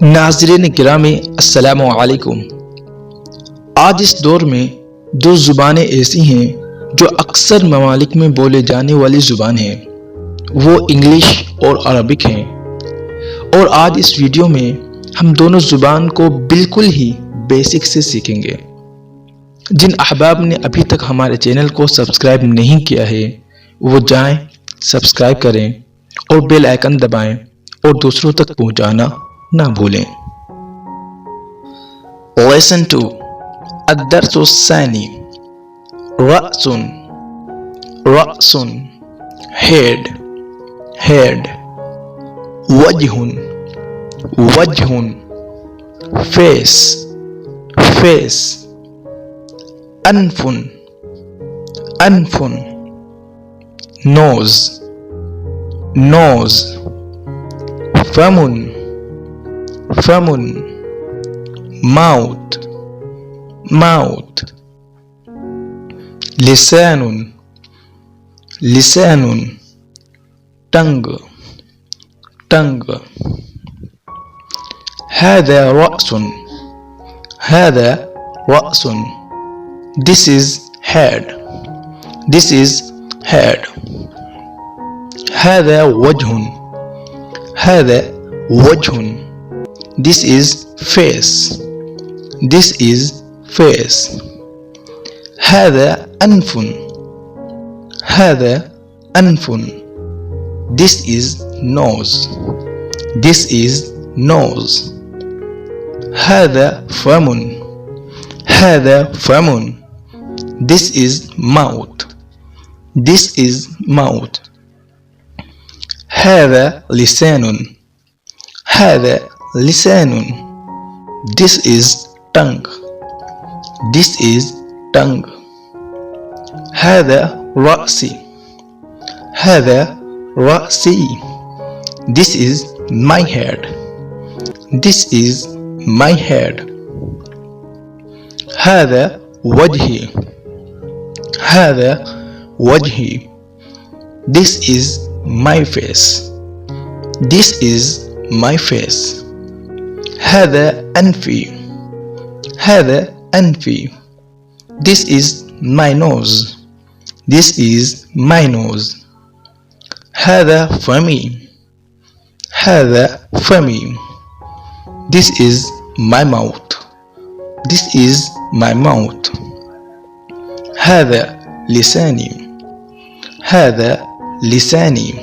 नाज़रीन गिरामी अस्सलामु अलैकुम। आज इस दौर में दो ज़ुबानें ऐसी हैं जो अक्सर ममालिक में बोले जाने वाली ज़ुबान हैं, वो इंग्लिश और अरबिक हैं। और आज इस वीडियो में हम दोनों ज़ुबान को बिल्कुल ही बेसिक से सीखेंगे। जिन अहबाब ने अभी तक हमारे चैनल को सब्सक्राइब नहीं किया है वो जाएं, सब्सक्राइब करें और बेल आइकन दबाएं और दूसरों तक पहुंचाना ना भूलें। Listen to الدرس الثاني رأس رأس head head وجه وجه face face أنف أنف nose nose فم فم mouth mouth لسان لسان tongue tongue هذا رأس هذا رأس this is head this is head هذا وجه هذا وجه this is face this is face هذا أنف هذا أنف this is nose this is nose هذا فم هذا فم this is mouth this is mouth هذا لسان هذا لسان this is tongue this is tongue هذا رأسي هذا رأسي this is my head this is my head هذا وجهي هذا وجهي this is my face this is my face هذا أنفي هذا أنفي this is my nose this is my nose هذا فمي هذا فمي this is my mouth this is my mouth هذا لساني هذا لساني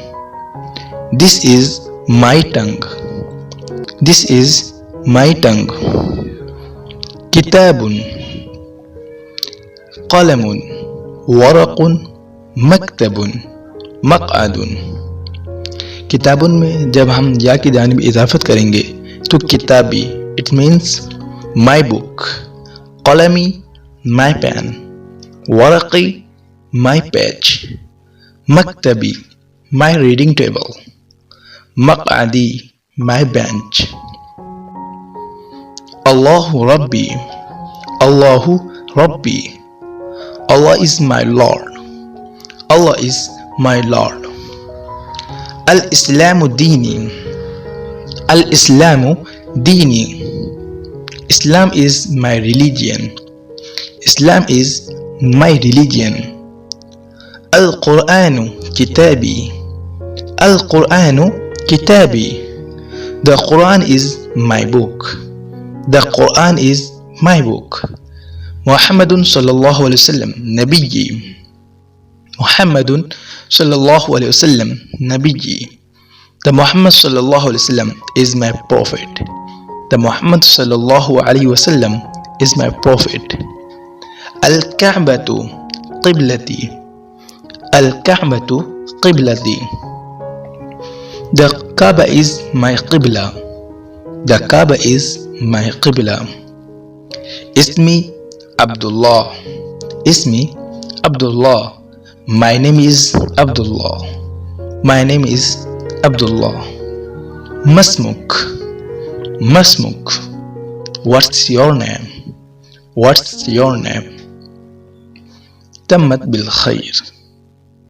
this is my tongue this is my tongue किताब قلم ورق मकतब मक़अद किताबुन में जब हम या की जानिब इजाफत करेंगे तो किताबी इट मीन्स माई बुक कलमी माई पेन वरक़ी माई पेज मकतबी माई रीडिंग टेबल मक़अदी my bench Allahu Rabbi Allahu Rabbi Allah is my Lord Allah is my Lord Al-Islamu Dini Al-Islamu Dini Islam is my religion Islam is my religion Al-Qur'anu Kitabi Al-Qur'anu Kitabi The Quran is my book The Quran is my book. Muhammadun sallallahu alaihi wasallam nabiyyi. Muhammadun sallallahu alaihi wasallam nabiyyi. The Muhammad sallallahu alaihi wasallam is my prophet. The Muhammad sallallahu alaihi wasallam is my prophet. Al-Ka'batu qiblati. Al-Ka'batu qiblati. The Kaaba is my qibla. The Kaaba is my qibla. Ismi Abdullah. Ismi Abdullah. My name is Abdullah. My name is Abdullah. Masmuk. Masmuk. What's your name? What's your name? تمت بالخير.